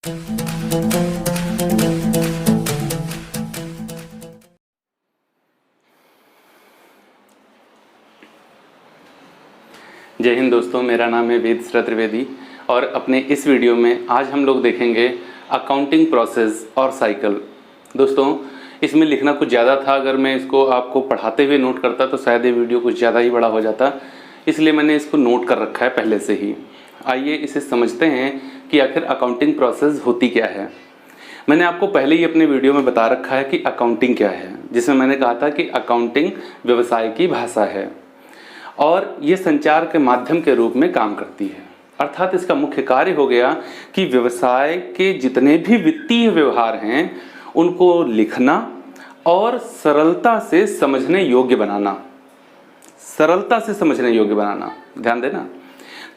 जय हिंद दोस्तों, मेरा नाम है वेद श्री त्रिवेदी और अपने इस वीडियो में आज हम लोग देखेंगे अकाउंटिंग प्रोसेस और साइकिल। दोस्तों, इसमें लिखना कुछ ज़्यादा था। अगर मैं इसको आपको पढ़ाते हुए नोट करता तो शायद ये वीडियो कुछ ज़्यादा ही बड़ा हो जाता, इसलिए मैंने इसको नोट कर रखा है पहले से ही। आइए इसे समझते हैं कि आखिर अकाउंटिंग प्रोसेस होती क्या है। मैंने आपको पहले ही अपने वीडियो में बता रखा है कि अकाउंटिंग क्या है, जिसमें मैंने कहा था कि अकाउंटिंग व्यवसाय की भाषा है और ये संचार के माध्यम के रूप में काम करती है। अर्थात इसका मुख्य कार्य हो गया कि व्यवसाय के जितने भी वित्तीय व्यवहार हैं उनको लिखना और सरलता से समझने योग्य बनाना। सरलता से समझने योग्य बनाना, ध्यान देना।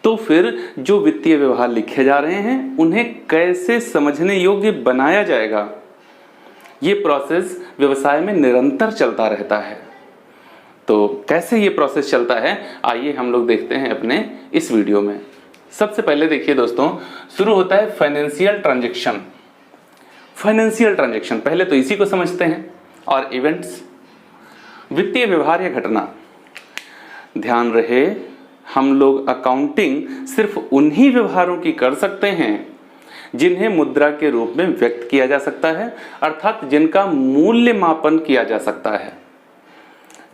तो फिर जो वित्तीय व्यवहार लिखे जा रहे हैं उन्हें कैसे समझने योग्य बनाया जाएगा, ये प्रोसेस व्यवसाय में निरंतर चलता रहता है। तो कैसे ये प्रोसेस चलता है, आइए हम लोग देखते हैं अपने इस वीडियो में। सबसे पहले देखिए दोस्तों, शुरू होता है फाइनेंशियल ट्रांजैक्शन। फाइनेंशियल ट्रांजैक्शन पहले तो इसी को समझते हैं। और इवेंट्स, वित्तीय व्यवहार या घटना। ध्यान रहे, हम लोग अकाउंटिंग सिर्फ उन्हीं व्यवहारों की कर सकते हैं जिन्हें मुद्रा के रूप में व्यक्त किया जा सकता है, अर्थात जिनका मूल्य मापन किया जा सकता है।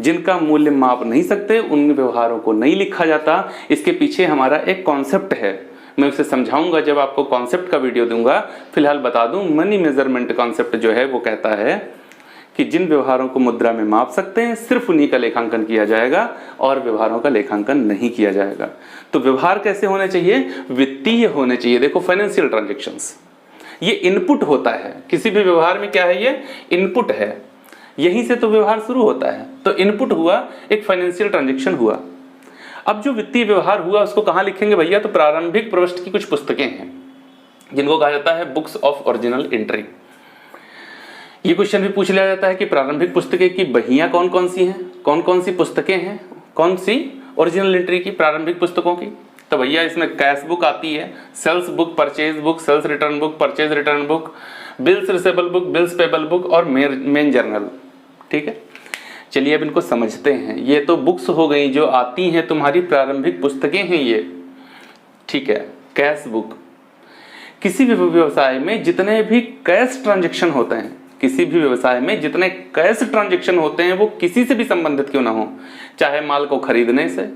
जिनका मूल्य माप नहीं सकते उन व्यवहारों को नहीं लिखा जाता। इसके पीछे हमारा एक कॉन्सेप्ट है, मैं उसे समझाऊंगा जब आपको कॉन्सेप्ट का वीडियो दूंगा। फिलहाल बता दूं, मनी मेजरमेंट कॉन्सेप्ट जो है वो कहता है कि जिन व्यवहारों को मुद्रा में माप सकते हैं सिर्फ उन्हीं का लेखांकन किया जाएगा और व्यवहारों का लेखांकन नहीं किया जाएगा। तो व्यवहार कैसे होने चाहिए? वित्तीय होने चाहिए। देखो, फाइनेंशियल ट्रांजैक्शंस ये इनपुट होता है किसी भी व्यवहार में। क्या है ये? इनपुट है। यहीं से तो व्यवहार शुरू होता है। तो इनपुट हुआ, एक फाइनेंशियल ट्रांजैक्शन हुआ। अब जो वित्तीय व्यवहार हुआ उसको कहां लिखेंगे भैया? तो प्रारंभिक प्रविष्टि की कुछ पुस्तकें हैं जिनको कहा जाता है बुक्स ऑफ ओरिजिनल एंट्री। ये क्वेश्चन भी पूछ लिया जाता है कि प्रारंभिक पुस्तकें की बहियां कौन कौन सी हैं, कौन कौन सी पुस्तकें हैं, कौन सी ओरिजिनल एंट्री की प्रारंभिक पुस्तकों की। तो भैया इसमें कैश बुक आती है, sales book, purchase book, sales return book, purchase return book, bills receivable book, bills payable book और मेन जर्नल। ठीक है, चलिए अब इनको समझते हैं। ये तो बुक्स हो गई जो आती हैं, तुम्हारी प्रारंभिक पुस्तकें हैं ये। ठीक है, कैश बुक। किसी भी व्यवसाय में जितने भी कैश ट्रांजैक्शन होते हैं, किसी भी व्यवसाय में जितने कैश ट्रांजैक्शन होते हैं वो किसी से भी संबंधित क्यों ना हो, चाहे माल को खरीदने से,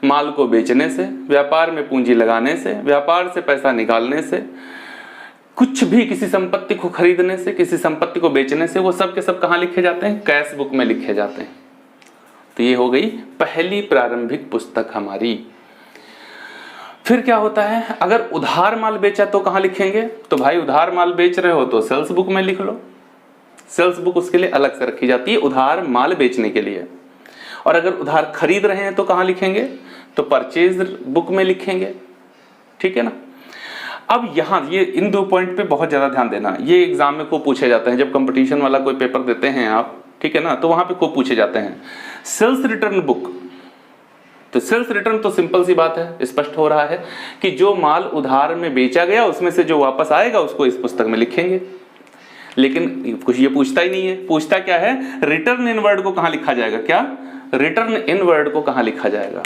माल को बेचने से, व्यापार में पूंजी लगाने से, व्यापार से पैसा निकालने से, कुछ भी, किसी संपत्ति को खरीदने से, किसी संपत्ति को बेचने से, वो सब के सब कहाँ लिखे जाते हैं? कैश बुक में लिखे जाते हैं। तो ये हो गई पहली प्रारंभिक पुस्तक हमारी। फिर क्या होता है? अगर उधार माल बेचा तो कहाँ लिखेंगे? तो भाई उधार माल बेच रहे हो तो सेल्स बुक में लिख लो। सेल्स बुक उसके लिए अलग से रखी जाती है, उधार माल बेचने के लिए। और अगर उधार खरीद रहे हैं तो कहाँ लिखेंगे? तो परचेज बुक में लिखेंगे। ठीक है ना। अब यहाँ ये इन दो पॉइंट पे बहुत ज्यादा ध्यान देना। ये एग्जाम में को पूछे जाते हैं, जब कंपटीशन वाला कोई पेपर देते हैं आप, ठीक है ना, तो वहां पे को पूछे जाते हैं। सेल्स रिटर्न बुक, तो सेल्स रिटर्न तो सिंपल सी बात है, स्पष्ट हो रहा है कि जो माल उधार में बेचा गया उसमें से जो वापस आएगा उसको इस पुस्तक में लिखेंगे। लेकिन कुछ ये पूछता ही नहीं है। पूछता क्या है? रिटर्न इनवर्ड को कहां लिखा जाएगा? क्या? रिटर्न इनवर्ड को कहां लिखा जाएगा?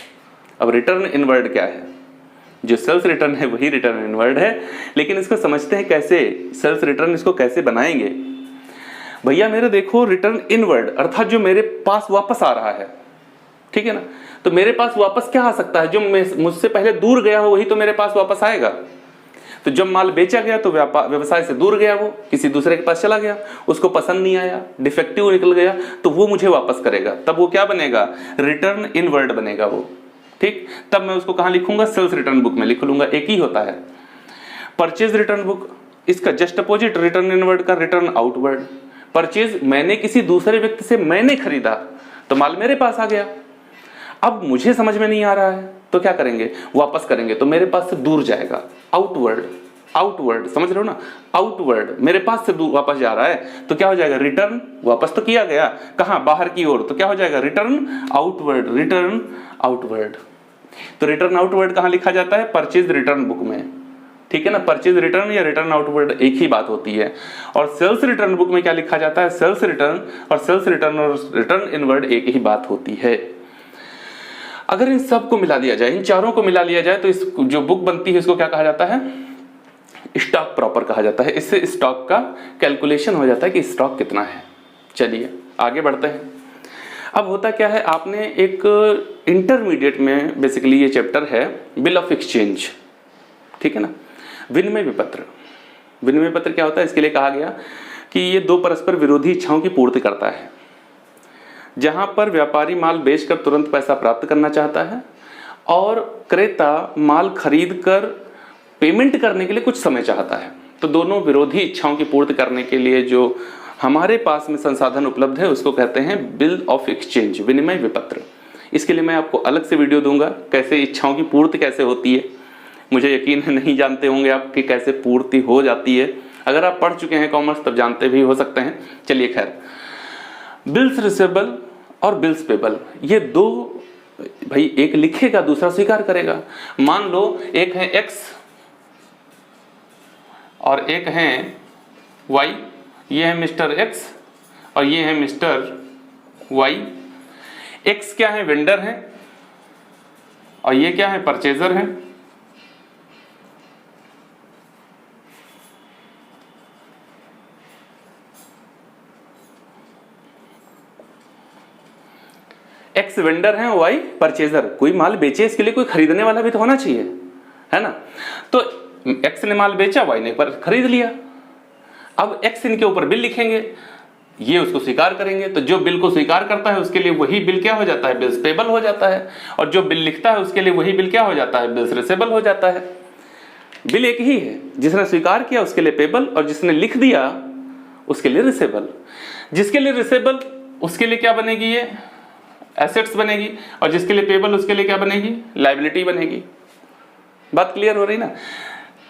अब रिटर्न इनवर्ड क्या है? जो सेल्स रिटर्न है वही रिटर्न इनवर्ड है। लेकिन इसको समझते हैं कैसे, सेल्स रिटर्न इसको कैसे बनाएंगे। भैया मेरे देखो, रिटर्न इनवर्ड अर्थात जो मेरे पास वापस आ रहा है, ठीक है ना। तो मेरे पास वापस क्या आ सकता है? जो मुझसे पहले दूर गया हो वही तो मेरे पास वापस आएगा। तो जब माल बेचा गया तो व्यवसाय से दूर गया, वो किसी दूसरे के पास चला गया, उसको पसंद नहीं आया, डिफेक्टिव निकल गया, तो वो मुझे वापस करेगा। तब वो क्या बनेगा? रिटर्न इनवर्ड बनेगा वो। ठीक, तब मैं उसको कहां लिखूंगा? सेल्स रिटर्न बुक में लिख लूंगा। एक ही होता है। परचेज रिटर्न बुक, इसका जस्ट अपोजिट रिटर्न इनवर्ड का रिटर्न आउटवर्ड। परचेज, मैंने किसी दूसरे व्यक्ति से मैंने खरीदा तो माल मेरे पास आ गया। अब मुझे समझ में नहीं आ रहा है तो क्या करेंगे? वापस करेंगे, तो मेरे पास से दूर जाएगा, आउटवर्ड। आउटवर्ड समझ रहे हो ना? आउटवर्ड मेरे पास से दूर वापस जा रहा है तो क्या हो जाएगा? रिटर्न, वापस तो किया गया, कहां? बाहर की ओर, तो क्या हो जाएगा? Return outward. रिटर्न आउटवर्ड, तो रिटर्न आउटवर्ड कहां लिखा जाता है? परचेज रिटर्न बुक में। ठीक है ना। परचेज रिटर्न या रिटर्न आउटवर्ड एक ही बात होती है। और सेल्स रिटर्न बुक में क्या लिखा जाता है, सेल्स रिटर्न और रिटर्न इनवर्ड एक ही बात होती है। अगर इन सब को मिला दिया जाए, इन चारों को मिला लिया जाए, तो इस जो बुक बनती है इसको क्या कहा जाता है, स्टॉक प्रॉपर कहा जाता है। इससे स्टॉक का कैलकुलेशन हो जाता है कि स्टॉक कितना है। चलिए आगे बढ़ते हैं। अब होता क्या है, आपने एक इंटरमीडिएट में बेसिकली ये चैप्टर है बिल ऑफ एक्सचेंज, ठीक है ना, विनिमय विपत्र। विनिमय विपत्र क्या होता है, इसके लिए कहा गया कि ये दो परस्पर विरोधी इच्छाओं की पूर्ति करता है। जहां पर व्यापारी माल बेचकर तुरंत पैसा प्राप्त करना चाहता है और क्रेता माल खरीद कर पेमेंट करने के लिए कुछ समय चाहता है, तो दोनों विरोधी इच्छाओं की पूर्ति करने के लिए जो हमारे पास में संसाधन उपलब्ध है उसको कहते हैं बिल ऑफ एक्सचेंज, विनिमय विपत्र। इसके लिए मैं आपको अलग से वीडियो दूंगा, कैसे इच्छाओं की पूर्ति कैसे होती है। मुझे यकीन है नहीं जानते होंगे आप कि कैसे पूर्ति हो जाती है। अगर आप पढ़ चुके हैं कॉमर्स तब जानते भी हो सकते हैं। चलिए खैर, बिल्स रिसीवेबल और बिल्स पेबल, ये दो भाई, एक लिखेगा दूसरा स्वीकार करेगा। मान लो एक है एक्स और एक है वाई, ये है मिस्टर एक्स और ये है मिस्टर वाई। एक्स क्या है, वेंडर है, और ये क्या है, परचेजर है। एक्स वेंडर है, वाई परचेजर। कोई माल बेचे इसके लिए कोई खरीदने वाला भी तो होना चाहिए, है ना। तो एक्स ने माल बेचा, वाई ने पर खरीद लिया। अब एक्स इनके ऊपर बिल लिखेंगे, ये उसको स्वीकार करेंगे, तो जो बिल को स्वीकार करता है उसके लिए वही बिल क्या हो जाता है, बिल्स पेबल हो जाता है। और जो बिल लिखता है उसके लिए वही बिल क्या हो जाता है, बिल्स रिसीवेबल हो जाता है। बिल एक ही है, जिसने स्वीकार किया उसके लिए पेबल और जिसने लिख दिया उसके लिए रिसीवेबल। जिसके लिए रिसीवेबल उसके लिए क्या बनेगी, ये एसेट्स बनेगी, और जिसके लिए पेबल उसके लिए क्या बनेगी, लायबिलिटी बनेगी। बात क्लियर हो रही ना।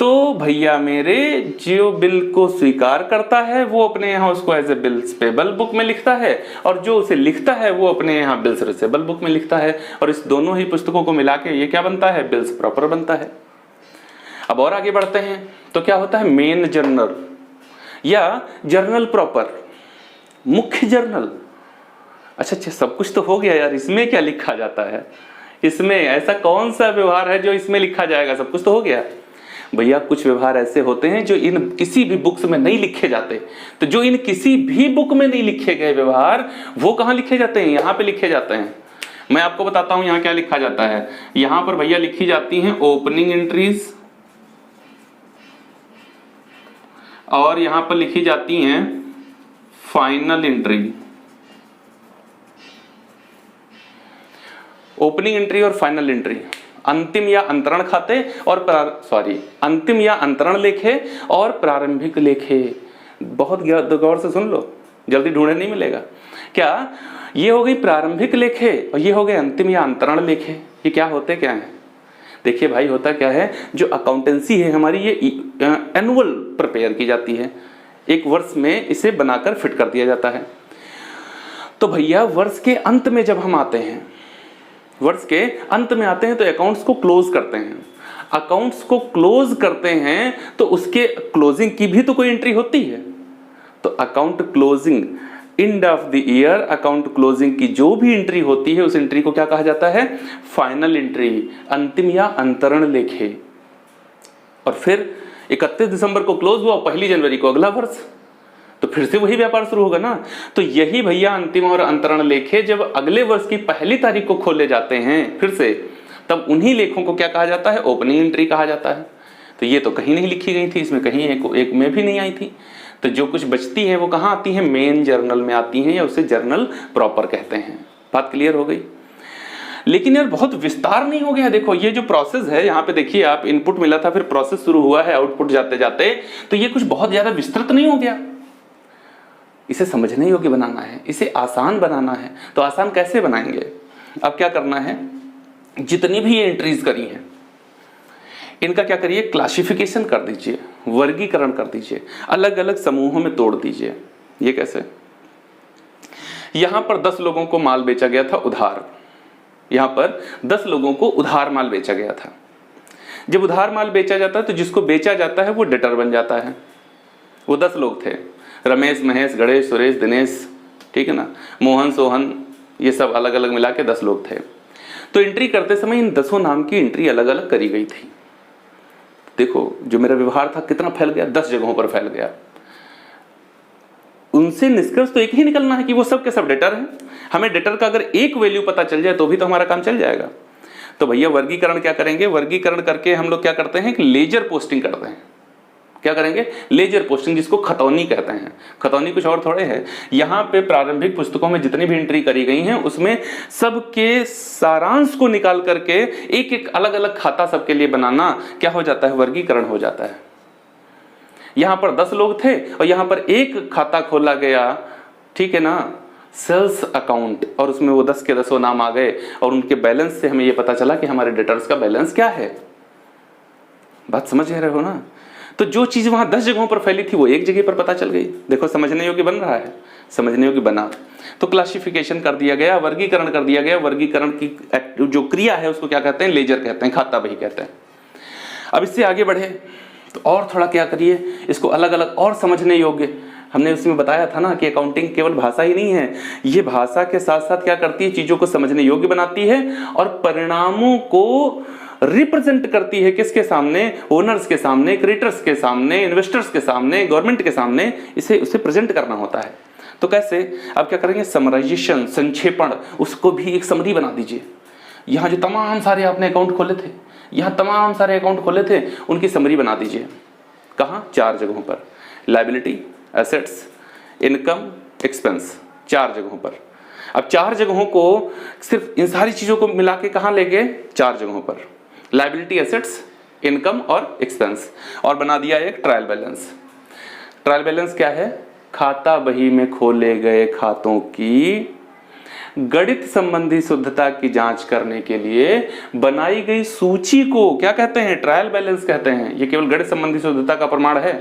तो भैया मेरे, जो बिल को स्वीकार करता है वो अपने यहाँ उसको as a bills payable book में लिखता है, और जो उसे लिखता है वो अपने यहाँ बिल्स रिसीवेबल बुक में लिखता है। और इस दोनों ही पुस्तकों को मिला के ये क्या बनता है, बिल्स प्रॉपर बनता है। अब और आगे बढ़ते हैं तो क्या होता है, मेन जर्नल या जर्नल प्रॉपर, मुख्य जर्नल। अच्छा, सब कुछ तो हो गया यार, इसमें क्या लिखा जाता है, इसमें ऐसा कौन सा व्यवहार है जो इसमें लिखा जाएगा, सब कुछ तो हो गया। भैया कुछ व्यवहार ऐसे होते हैं जो इन किसी भी बुक्स में नहीं लिखे जाते। तो जो इन किसी भी बुक में नहीं लिखे गए व्यवहार, वो कहाँ लिखे जाते हैं, यहाँ पे लिखे जाते हैं। मैं आपको बताता हूं यहाँ क्या लिखा जाता है। यहाँ पर भैया लिखी जाती हैं ओपनिंग एंट्रीज, और यहाँ पर लिखी जाती हैं फाइनल एंट्री। ओपनिंग एंट्री और फाइनल एंट्री, अंतिम या अंतरण खाते और अंतिम या अंतरण लेखे और प्रारंभिक लेखे। बहुत गौर से सुन लो, जल्दी ढूंढने नहीं मिलेगा। क्या ये हो गई प्रारंभिक लेखे और ये हो गए अंतिम या अंतरण लेखे। ये क्या होते क्या है, देखिए भाई, होता क्या है, जो अकाउंटेंसी है हमारी, ये एनुअल प्रिपेयर की जाती है, एक वर्ष में इसे बनाकर फिट कर दिया जाता है। तो भैया वर्ष के अंत में जब हम आते हैं, वर्ष के अंत में आते हैं तो अकाउंट्स को क्लोज करते हैं। अकाउंट्स को क्लोज करते हैं तो उसके क्लोजिंग की भी तो कोई एंट्री होती है। तो account closing, end of the year account closing की जो भी एंट्री होती है उस एंट्री को क्या कहा जाता है, फाइनल एंट्री, अंतिम या अंतरण लेखे। और फिर 31 दिसंबर को क्लोज हुआ, 1 जनवरी को अगला वर्ष, तो फिर से वही व्यापार शुरू होगा ना। तो यही भैया अंतिम और अंतरण लेखे जब अगले वर्ष की 1 तारीख को खोले जाते हैं फिर से, तब उन्हीं लेखों को क्या कहा जाता है, ओपनिंग एंट्री कहा जाता है। तो ये तो कहीं नहीं लिखी गई थी, इसमें कहीं एक में भी नहीं आई थी। तो जो कुछ बचती है वो कहाँ आती है, मेन जर्नल में आती है, या उसे जर्नल प्रॉपर कहते हैं। बात क्लियर हो गई। लेकिन यार बहुत विस्तार नहीं हो गया। देखो ये जो प्रोसेस है, यहाँ पे देखिए आप, इनपुट मिला था, फिर प्रोसेस शुरू हुआ है, आउटपुट जाते जाते, तो ये कुछ बहुत ज्यादा विस्तृत नहीं हो गया। इसे समझने योग्य बनाना है, इसे आसान बनाना है। तो आसान कैसे बनाएंगे, अब क्या करना है, जितनी भी ये एंट्रीज करी हैं इनका क्या करिए, क्लासिफिकेशन कर दीजिए, वर्गीकरण कर दीजिए, अलग अलग समूहों में तोड़ दीजिए। ये कैसे, यहां पर 10 लोगों को माल बेचा गया था उधार, यहां पर 10 लोगों को उधार माल बेचा गया था। जब उधार माल बेचा जाता है तो जिसको बेचा जाता है वो डेटर बन जाता है। वो 10 लोग थे, रमेश, महेश, गणेश, सुरेश, दिनेश, ठीक है ना, मोहन, सोहन, ये सब अलग अलग मिला के 10 लोग थे। तो एंट्री करते समय इन 10 नाम की एंट्री अलग अलग करी गई थी। देखो जो मेरा व्यवहार था कितना फैल गया, 10 जगहों पर फैल गया। उनसे निष्कर्ष तो एक ही निकलना है कि वो सब के सब डेटर हैं। हमें डेटर का अगर एक वैल्यू पता चल जाए तो भी तो हमारा काम चल जाएगा। तो भैया वर्गीकरण क्या करेंगे, वर्गीकरण करके हम लोग क्या करते हैं कि लेजर पोस्टिंग करते हैं। क्या करेंगे, लेजर पोस्टिंग, जिसको खतौनी कहते हैं। खतौनी कुछ और थोड़े है, यहाँ पे प्रारंभिक पुस्तकों में जितनी भी एंट्री करी गई हैं उसमें सबके सारांश को निकाल करके एक एक अलग अलग खाता सबके लिए बनाना क्या हो जाता है, वर्गीकरण हो जाता है। यहाँ पर 10 लोग थे और यहाँ पर एक खाता खोला गया, ठीक है ना, सेल्स अकाउंट, और उसमें वो 10 के 10 नाम आ गए और उनके बैलेंस से हमें ये पता चला कि हमारे डेटर्स का बैलेंस क्या है। बात समझ रहे हो ना। तो जो चीज वहां 10 जगहों पर फैली थी वो एक जगह पर पता चल गई। देखो समझने योग्य बन रहा है, समझने योग्य बना। तो क्लासिफिकेशन कर दिया गया, वर्गीकरण कर दिया गया। वर्गीकरण की जो क्रिया है उसको क्या कहते हैं, लेजर कहते हैं, खाता बही कहते हैं। अब इससे आगे बढ़े तो और थोड़ा क्या करिए, इसको अलग अलग और समझने योग्य। हमने उसमें बताया था ना कि अकाउंटिंग केवल भाषा ही नहीं है, ये भाषा के साथ साथ क्या करती है, चीजों को समझने योग्य बनाती है और परिणामों को रिप्रेजेंट करती है। किसके सामने, ओनर्स के सामने, क्रेडिटर्स के सामने, इन्वेस्टर्स के सामने, गवर्नमेंट के सामने, उसे प्रेजेंट करना होता है। तो कैसे, अब क्या करेंगे, समराइजेशन, संक्षेपण, उसको भी एक समरी बना दीजिए। यहाँ जो तमाम सारे आपने अकाउंट खोले थे, यहाँ तमाम सारे अकाउंट खोले थे, उनकी समरी बना दीजिए। कहाँ, 4 जगहों पर, लायबिलिटी, एसेट्स, इनकम, एक्सपेंस, 4 जगहों पर। अब 4 जगहों को सिर्फ इन सारी चीजों को मिला के कहाँ ले गए, 4 जगहों पर, लायबिलिटी, एसेट्स, इनकम और एक्सपेंस, और बना दिया एक ट्रायल बैलेंस। ट्रायल बैलेंस क्या है, खाता बही में खोले गए खातों की गणित संबंधी शुद्धता की जांच करने के लिए बनाई गई सूची को क्या कहते हैं, ट्रायल बैलेंस कहते हैं। ये केवल गणित संबंधी शुद्धता का प्रमाण है,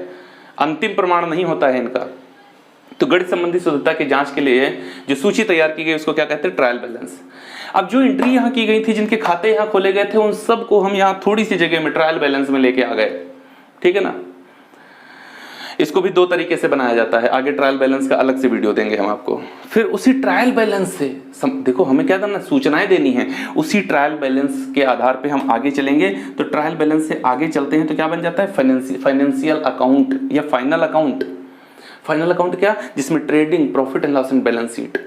अंतिम प्रमाण नहीं होता है इनका। तो गणित संबंधी शुद्धता की जांच के लिए जो सूची तैयार की गई उसको क्या कहते हैं, ट्रायल बैलेंस। अब जो एंट्री यहाँ की गई थी, जिनके खाते यहाँ खोले गए थे, उन सब को हम यहाँ थोड़ी सी जगह में ट्रायल बैलेंस में लेके आ गए, ठीक है ना। इसको भी 2 तरीके से बनाया जाता है, आगे ट्रायल बैलेंस का अलग से वीडियो देंगे हम आपको। फिर उसी ट्रायल बैलेंस से देखो हमें क्या करना, सूचनाएं देनी है, उसी ट्रायल बैलेंस के आधार पे हम आगे चलेंगे। तो ट्रायल बैलेंस से आगे चलते हैं तो क्या बन जाता है, फाइनेंशियल अकाउंट या फाइनल अकाउंट। फाइनल अकाउंट क्या, जिसमें trading, profit and loss and balance sheet,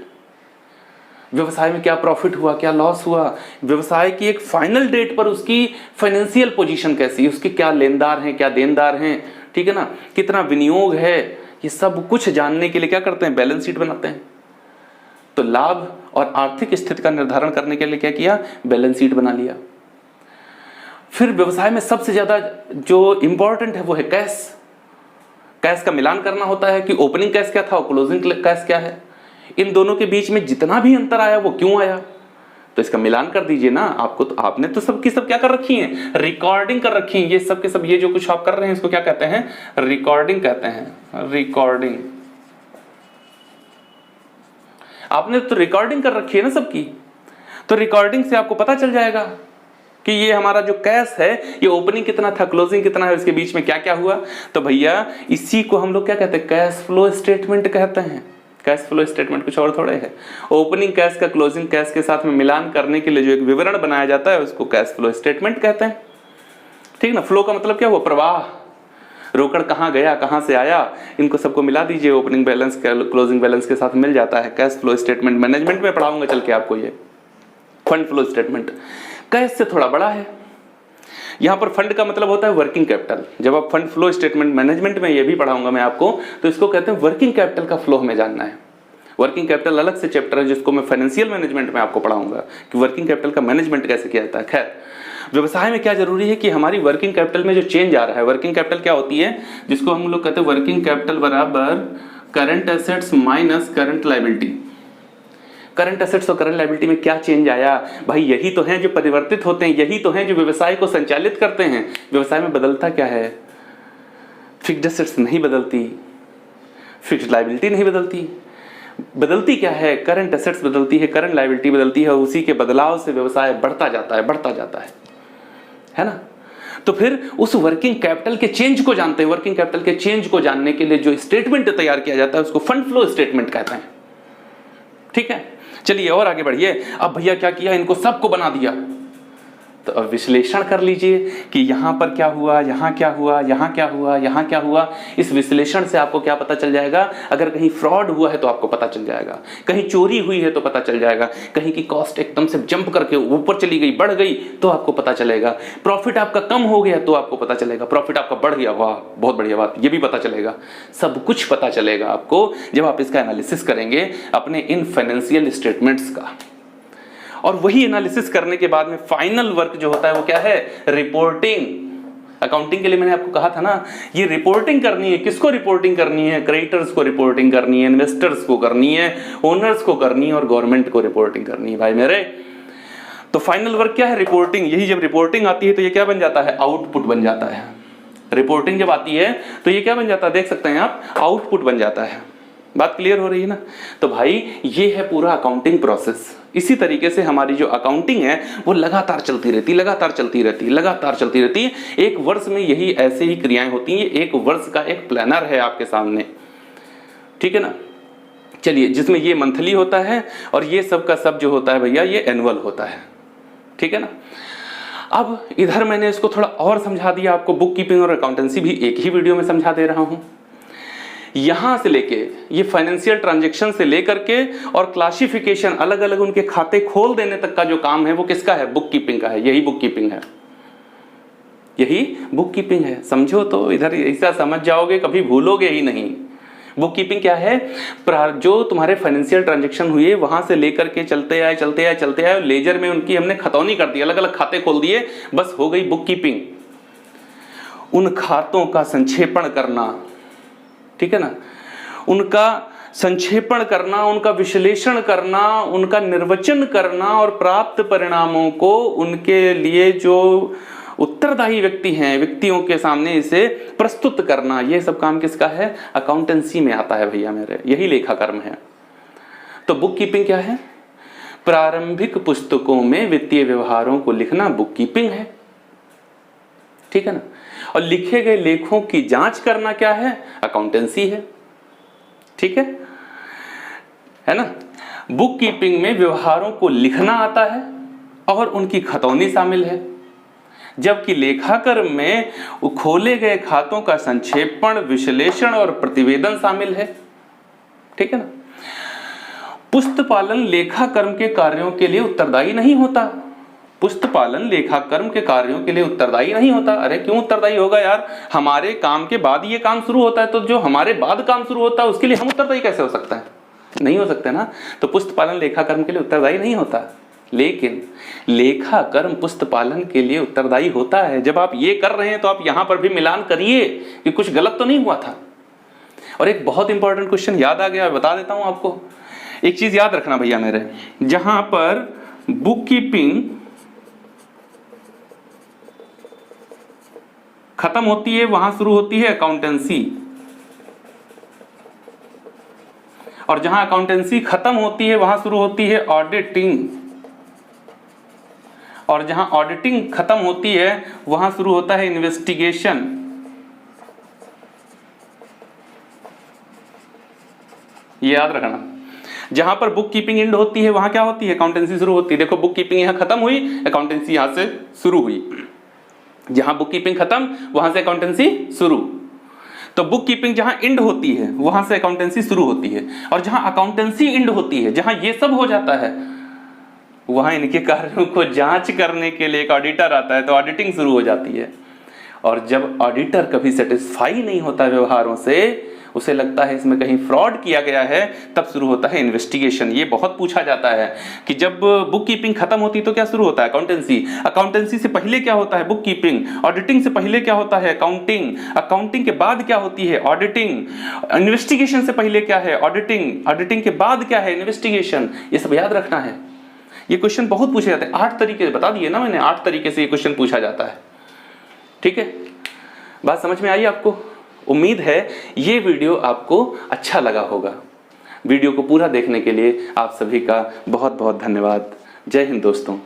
व्यवसाय में क्या प्रॉफिट हुआ, क्या लॉस हुआ, व्यवसाय की एक फाइनल डेट पर उसकी फाइनेंशियल पोजीशन कैसी, उसके क्या लेनदार हैं, क्या देनदार हैं, ठीक है ना, कितना विनियोग है, ये सब कुछ जानने के लिए क्या करते हैं, बैलेंस शीट बनाते हैं। तो लाभ और आर्थिक स्थिति का निर्धारण करने के लिए क्या किया, बैलेंस शीट बना लिया। फिर व्यवसाय में सबसे ज्यादा जो इंपॉर्टेंट है वो है कैश। कैश का मिलान करना होता है कि ओपनिंग कैश क्या था और क्लोजिंग कैश क्या है, इन दोनों के बीच में जितना भी अंतर आया वो क्यों आया, तो इसका मिलान कर दीजिए ना। आपको तो आपने तो सबकी सब क्या कर रखी है, रिकॉर्डिंग कर रखी है। ये सब के सब ये जो कुछ आप कर रहे हैं इसको क्या कहते हैं, रिकॉर्डिंग कहते हैं, रिकॉर्डिंग। आपने तो रिकॉर्डिंग कर रखी है ना सबकी, तो रिकॉर्डिंग से आपको पता चल जाएगा कि ये हमारा जो कैश है, ये ओपनिंग कितना था, क्लोजिंग कितना है, इसके बीच में क्या क्या हुआ। तो भैया इसी को हम लोग क्या कहते हैं, कैश फ्लो स्टेटमेंट कहते हैं। कैश फ्लो स्टेटमेंट कुछ और थोड़े है। ओपनिंग कैश का क्लोजिंग कैश के साथ में मिलान करने के लिए जो एक विवरण बनाया जाता है उसको कैश फ्लो स्टेटमेंट कहते हैं, ठीक ना। फ्लो का मतलब क्या हुआ, प्रवाह, रोकड़ कहाँ गया, कहाँ से आया, इनको सबको मिला दीजिए, ओपनिंग बैलेंस क्लोजिंग बैलेंस के साथ मिल जाता है कैश फ्लो स्टेटमेंट। मैनेजमेंट में पढ़ाऊंगा चल के आपको ये फंड फ्लो स्टेटमेंट। कैश से थोड़ा बड़ा है, यहाँ पर फंड का मतलब होता है वर्किंग कैपिटल। जब आप फंड फ्लो स्टेटमेंट मैनेजमेंट में ये भी पढ़ाऊंगा मैं आपको, तो इसको कहते हैं वर्किंग कैपिटल का फ्लो हमें जानना है। वर्किंग कैपिटल अलग से चैप्टर है जिसको मैं फाइनेंशियल मैनेजमेंट में आपको पढ़ाऊंगा कि वर्किंग कैपिटल का मैनेजमेंट कैसे किया जाता है। खैर, व्यवसाय में क्या जरूरी है कि हमारी वर्किंग कैपिटल में जो चेंज आ रहा है, वर्किंग कैपिटल क्या होती है, जिसको हम लोग कहते हैं वर्किंग कैपिटल बराबर current assets minus current liability. Current assets और करंट लायबिलिटी में क्या चेंज आया, भाई यही तो हैं जो परिवर्तित होते हैं, यही तो हैं जो व्यवसाय को संचालित करते हैं। व्यवसाय में बदलता क्या है, फिक्स्ड एसेट्स नहीं बदलती, फिक्स्ड लायबिलिटी नहीं बदलती, बदलती क्या है, करंट एसेट्स बदलती है, करंट लायबिलिटी बदलती है। उसी के बदलाव से व्यवसाय बढ़ता जाता है, बढ़ता जाता है ना। तो फिर उस वर्किंग कैपिटल के चेंज को जानते हैं। वर्किंग कैपिटल के चेंज को जानने के लिए जो स्टेटमेंट तैयार किया जाता है उसको फंड फ्लो स्टेटमेंट कहते हैं। ठीक है, चलिए और आगे बढ़िए। अब भैया क्या किया, इनको सबको बना दिया। तो अब विश्लेषण कर लीजिए कि यहाँ पर क्या हुआ, यहाँ क्या हुआ, यहाँ क्या हुआ, यहाँ क्या हुआ। इस विश्लेषण से आपको क्या पता चल जाएगा, अगर कहीं फ्रॉड हुआ है तो आपको पता चल जाएगा, कहीं चोरी हुई है तो पता चल जाएगा, कहीं की कॉस्ट एकदम से जंप करके ऊपर चली गई, बढ़ गई तो आपको पता चलेगा, प्रॉफिट आपका कम हो गया तो आपको पता चलेगा, प्रॉफिट आपका बढ़ गया, वाह बहुत बढ़िया बात, ये भी पता चलेगा। सब कुछ पता चलेगा आपको जब आप इसका एनालिसिस करेंगे अपने इन फाइनेंशियल स्टेटमेंट्स का। और वही एनालिसिस करने के बाद में फाइनल वर्क जो होता है वो क्या है, रिपोर्टिंग। अकाउंटिंग के लिए मैंने आपको कहा था ना, ये रिपोर्टिंग करनी है। किसको रिपोर्टिंग करनी है, क्रेडिटर्स को रिपोर्टिंग करनी है, इन्वेस्टर्स को करनी है, ओनर्स को करनी है और गवर्नमेंट को रिपोर्टिंग करनी है भाई मेरे। तो फाइनल वर्क क्या है, रिपोर्टिंग। यही जब रिपोर्टिंग आती है तो ये क्या बन जाता है, आउटपुट बन जाता है। रिपोर्टिंग जब आती है तो ये क्या बन जाता है, देख सकते हैं आप, आउटपुट बन जाता है। बात क्लियर हो रही है ना। तो भाई ये है पूरा अकाउंटिंग प्रोसेस। इसी तरीके से हमारी जो अकाउंटिंग है वो लगातार चलती रहती, लगातार चलती रहती, लगातार चलती रहती है। एक वर्ष में यही ऐसे ही क्रियाएं होती हैं। एक वर्ष का एक प्लानर है आपके सामने, ठीक है ना। चलिए, जिसमें ये मंथली होता है और ये सब का सब जो होता है भैया ये एनुअल होता है, ठीक है ना। अब इधर मैंने इसको थोड़ा और समझा दिया आपको। बुक कीपिंग और अकाउंटेंसी भी एक ही वीडियो में समझा दे रहा हूं। यहां से लेके ये फाइनेंशियल ट्रांजैक्शन से लेकर के और क्लासिफिकेशन, अलग अलग उनके खाते खोल देने तक का जो काम है वो किसका है, बुक कीपिंग का है। यही बुक कीपिंग है, यही बुक कीपिंग है। समझो तो इधर ऐसा समझ जाओगे, कभी भूलोगे ही नहीं। बुक कीपिंग क्या है, जो तुम्हारे फाइनेंशियल ट्रांजैक्शन हुए वहां से लेकर के चलते आए चलते आए चलते आए, लेजर में उनकी हमने खतौनी कर दी, अलग अलग खाते खोल दिए, बस हो गई बुक कीपिंग। उन खातों का संक्षेपण करना, ठीक है ना, उनका संक्षेपण करना, उनका विश्लेषण करना, उनका निर्वचन करना और प्राप्त परिणामों को उनके लिए जो उत्तरदायी व्यक्ति हैं, व्यक्तियों के सामने इसे प्रस्तुत करना, यह सब काम किसका है, अकाउंटेंसी में आता है भैया मेरे। यही लेखा कर्म है। तो बुक कीपिंग क्या है, प्रारंभिक पुस्तकों में वित्तीय व्यवहारों को लिखना बुक कीपिंग है, ठीक है ना। और लिखे गए लेखों की जांच करना क्या है, अकाउंटेंसी है, ठीक है ना। बुक कीपिंग में व्यवहारों को लिखना आता है और उनकी खतौनी शामिल है, जबकि लेखाकर्म में खोले गए खातों का संक्षेपण, विश्लेषण और प्रतिवेदन शामिल है, ठीक है ना। पुस्तपालन लेखाकर्म के कार्यों के लिए उत्तरदायी नहीं होता। पुस्तपालन लेखाकर्म के कार्यों के लिए उत्तरदायी नहीं होता। अरे क्यों उत्तरदायी होगा यार, हमारे काम के बाद ये काम शुरू होता है, तो जो हमारे बाद काम शुरू होता है उसके लिए हम उत्तरदायी कैसे हो सकते हैं, नहीं हो सकते ना। तो पुस्तपालन लेखाकर्म के लिए उत्तरदायी नहीं होता, लेकिन लेखाकर्म पुस्तपालन के लिए उत्तरदायी होता है। जब आप ये कर रहे हैं तो आप यहां पर भी मिलान करिए कि कुछ गलत तो नहीं हुआ था। और एक बहुत इंपॉर्टेंट क्वेश्चन याद आ गया, बता देता हूं आपको। एक चीज याद रखना भैया मेरे, जहां पर बुक कीपिंग खत्म होती है वहां शुरू होती है अकाउंटेंसी, और जहां अकाउंटेंसी खत्म होती है वहां शुरू होती है ऑडिटिंग, और जहां ऑडिटिंग खत्म होती है वहां शुरू होता है इन्वेस्टिगेशन। ये याद रखना, जहां पर बुक कीपिंग एंड होती है वहां क्या होती है, अकाउंटेंसी शुरू होती है। देखो बुक कीपिंग यहां खत्म हुई, अकाउंटेंसी यहां से शुरू हुई। जहां बुक कीपिंग खत्म वहां से अकाउंटेंसी शुरू। तो बुक कीपिंग जहां एंड होती है वहां से अकाउंटेंसी शुरू होती है, और जहां अकाउंटेंसी एंड होती है, जहां ये सब हो जाता है, वहां इनके कार्यों को जांच करने के लिए एक ऑडिटर आता है, तो ऑडिटिंग शुरू हो जाती है। और जब ऑडिटर कभी सेटिस्फाई नहीं होता व्यवहारों से, उसे लगता है इसमें कहीं फ्रॉड किया गया है, तब शुरू होता है इन्वेस्टिगेशन। ये बहुत पूछा जाता है कि जब बुक कीपिंग खत्म होती है तो क्या शुरू होता है, अकाउंटेंसी। अकाउंटेंसी से पहले क्या होता है, बुक कीपिंग। ऑडिटिंग से पहले क्या होता है, अकाउंटिंग। अकाउंटिंग के बाद क्या होती है, ऑडिटिंग। इन्वेस्टिगेशन से पहले क्या है, ऑडिटिंग। ऑडिटिंग के बाद क्या है, इन्वेस्टिगेशन। ये सब याद रखना है। ये क्वेश्चन बहुत पूछे जाते हैं, 8 तरीके बता दिए ना मैंने, 8 तरीके से ये क्वेश्चन पूछा जाता है, ठीक है। बात समझ में आई आपको। उम्मीद है ये वीडियो आपको अच्छा लगा होगा। वीडियो को पूरा देखने के लिए आप सभी का बहुत बहुत धन्यवाद। जय हिंद दोस्तों।